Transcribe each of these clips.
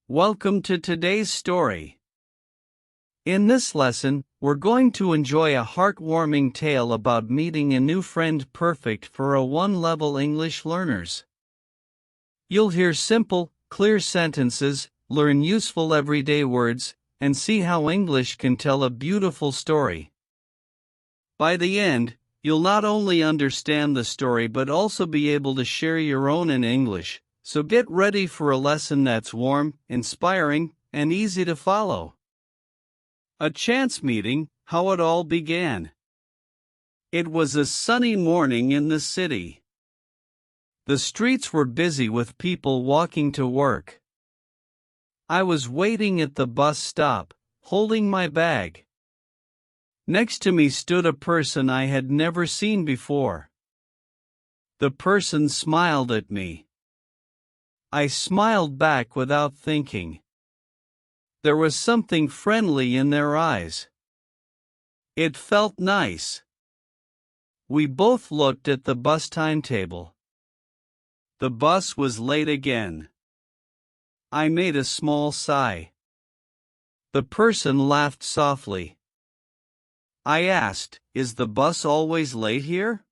Welcome to today's story. In this lesson, we're going to enjoy a heartwarming tale about meeting a new friend perfect for a one-level English learners. You'll hear simple, clear sentences, learn useful everyday words, and see how English can tell a beautiful story. By the end, you'll not only understand the story but also be able to share your own in English. So get ready for a lesson that's warm, inspiring, and easy to follow. A chance meeting, how it all began. It was a sunny morning in the city. The streets were busy with people walking to work. I was waiting at the bus stop, holding my bag. Next to me stood a person I had never seen before. The person smiled at me. I smiled back without thinking. There was something friendly in their eyes. It felt nice. We both looked at the bus timetable. The bus was late again. I made a small sigh. The person laughed softly. I asked, "Is the bus always late here?"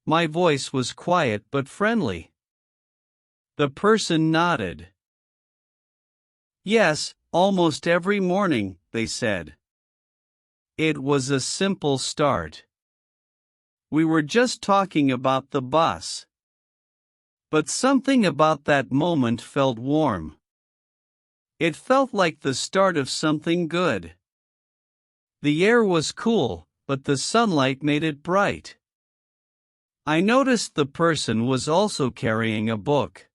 My voice was quiet but friendly. The person nodded. "Yes, almost every morning," they said. It was a simple start. We were just talking about the bus. But something about that moment felt warm. It felt like the start of something good. The air was cool, but the sunlight made it bright. I noticed the person was also carrying a book.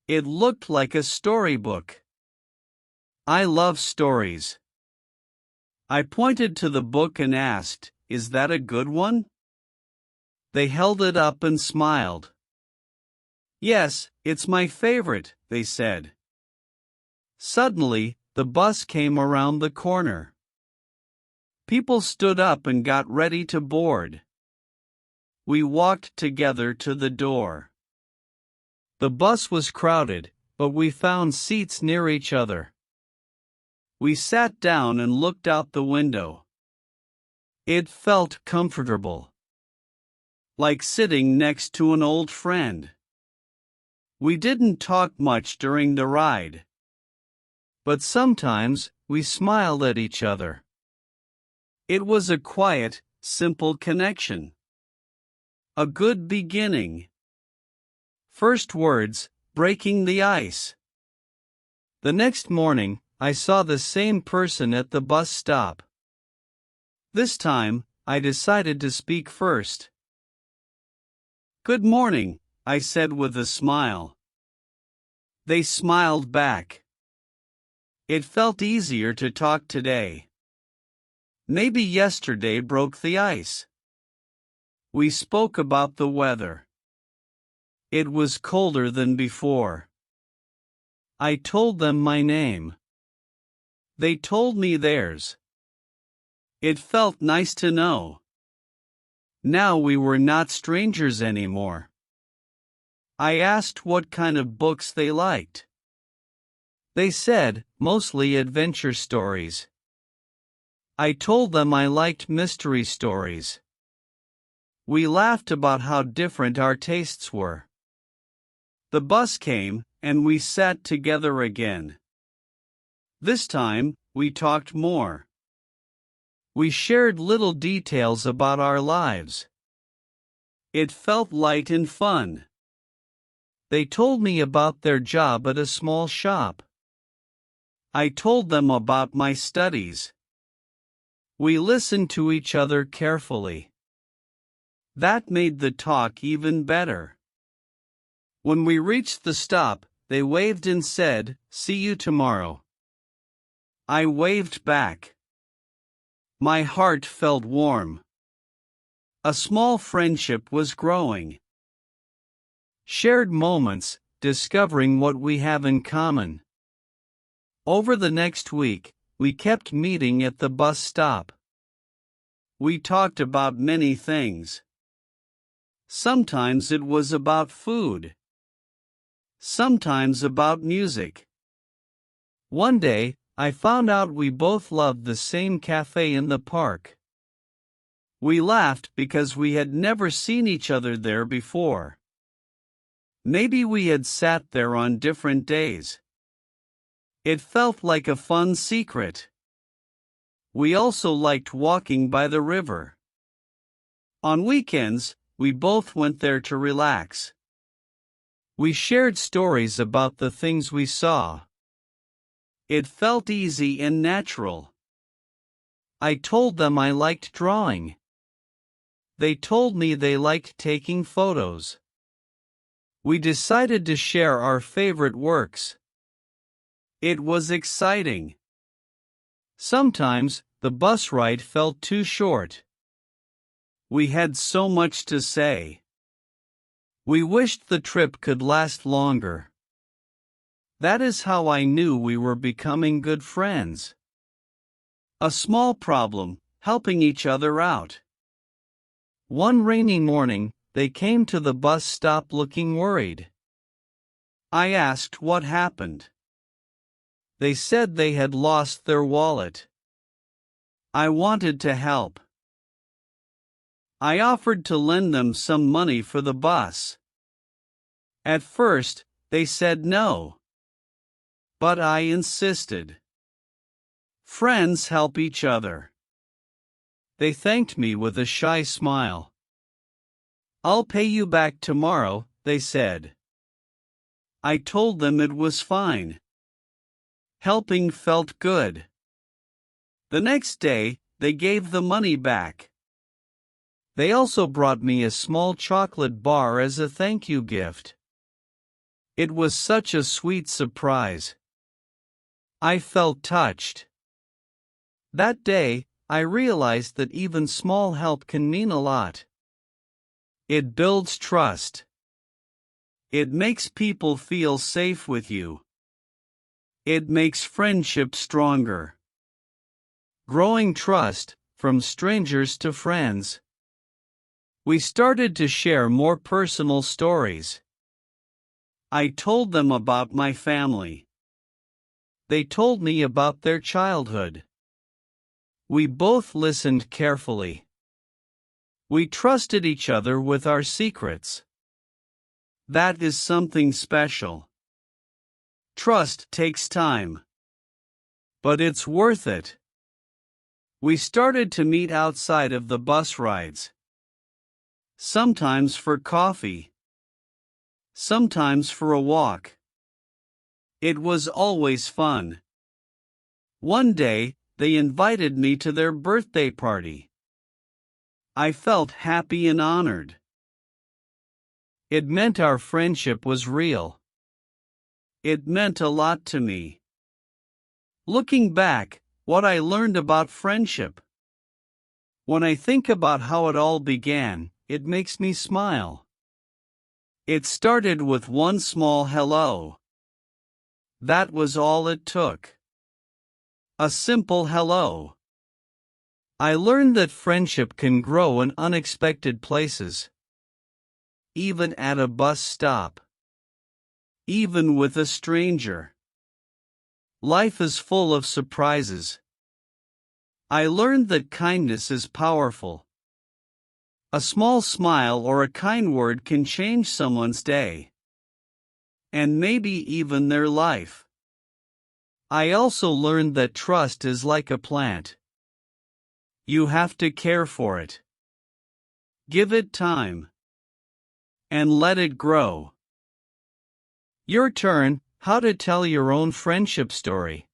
It looked like a storybook. I love stories. I pointed to the book and asked, "Is that a good one?" They held it up and smiled. "Yes, it's my favorite," they said. Suddenly, the bus came around the corner. People stood up and got ready to board. We walked together to the door. The bus was crowded, but we found seats near each other. We sat down and looked out the window. It felt comfortable. Like sitting next to an old friend. We didn't talk much during the ride. But sometimes, we smiled at each other. It was a quiet, simple connection. A good beginning. First words, breaking the ice. The next morning, I saw the same person at the bus stop. This time, I decided to speak first. "Good morning," I said with a smile. They smiled back. It felt easier to talk today. Maybe yesterday broke the ice. We spoke about the weather. It was colder than before. I told them my name. They told me theirs. It felt nice to know. Now we were not strangers anymore. I asked what kind of books they liked. They said, mostly adventure stories. I told them I liked mystery stories. We laughed about how different our tastes were. The bus came, and we sat together again. This time, we talked more. We shared little details about our lives. It felt light and fun. They told me about their job at a small shop. I told them about my studies. We listened to each other carefully. That made the talk even better. When we reached the stop, they waved and said, "See you tomorrow." I waved back. My heart felt warm. A small friendship was growing. Shared moments, discovering what we have in common. Over the next week, we kept meeting at the bus stop. We talked about many things. Sometimes it was about food. sometimes about music. One day, I found out we both loved the same cafe in the park. We laughed because we had never seen each other there before. Maybe we had sat there on different days. It felt like a fun secret. We also liked walking by the river. On weekends, we both went there to relax. We shared stories about the things we saw. It felt easy and natural. I told them I liked drawing. They told me they liked taking photos. We decided to share our favorite works. It was exciting. Sometimes, the bus ride felt too short. We had so much to say. We wished the trip could last longer. That is how I knew we were becoming good friends. A small problem, helping each other out. One rainy morning, they came to the bus stop looking worried. I asked what happened. They said they had lost their wallet. I wanted to help. I offered to lend them some money for the bus. At first, they said no. But I insisted. Friends help each other. They thanked me with a shy smile. I'll pay you back tomorrow, they said. I told them it was fine. Helping felt good. The next day, they gave the money back. They also brought me a small chocolate bar as a thank you gift. It was such a sweet surprise. I felt touched. That day, I realized that even small help can mean a lot. It builds trust. It makes people feel safe with you. It makes friendship stronger. Growing trust, from strangers to friends. We started to share more personal stories. I told them about my family. They told me about their childhood. We both listened carefully. We trusted each other with our secrets. That is something special. Trust takes time. But it's worth it. We started to meet outside of the bus rides. Sometimes for coffee. Sometimes for a walk. It was always fun. One day, they invited me to their birthday party. I felt happy and honored. It meant our friendship was real. It meant a lot to me. Looking back, what I learned about friendship. When I think about how it all began, it makes me smile. It started with one small hello. That was all it took. A simple hello. I learned that friendship can grow in unexpected places. Even at a bus stop. Even with a stranger. Life is full of surprises. I learned that kindness is powerful. A small smile or a kind word can change someone's day. And maybe even their life. I also learned that trust is like a plant. You have to care for it. Give it time. And let it grow. Your turn, how to tell your own friendship story.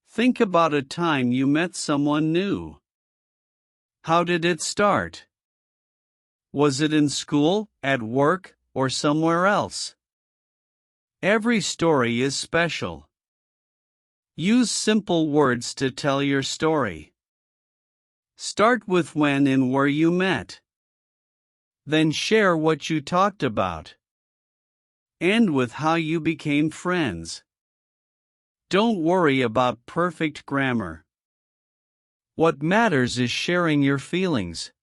Think about a time you met someone new. How did it start? Was it in school, at work, or somewhere else? Every story is special. Use simple words to tell your story. Start with when and where you met. Then share what you talked about. End with how you became friends. Don't worry about perfect grammar. What matters is sharing your feelings.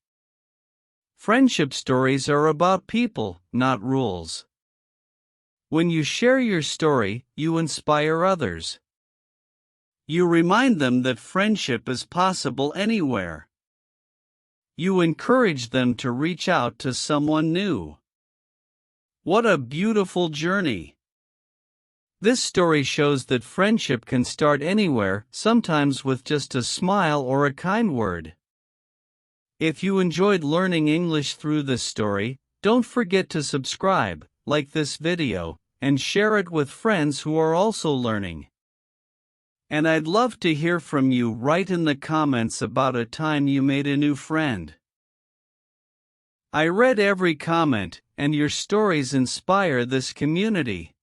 Friendship stories are about people, not rules. When you share your story, you inspire others. You remind them that friendship is possible anywhere. You encourage them to reach out to someone new. What a beautiful journey! This story shows that friendship can start anywhere, sometimes with just a smile or a kind word. If you enjoyed learning English through this story, don't forget to subscribe, like this video, and share it with friends who are also learning. And I'd love to hear from you. Write in the comments about a time you made a new friend. I read every comment, and your stories inspire this community.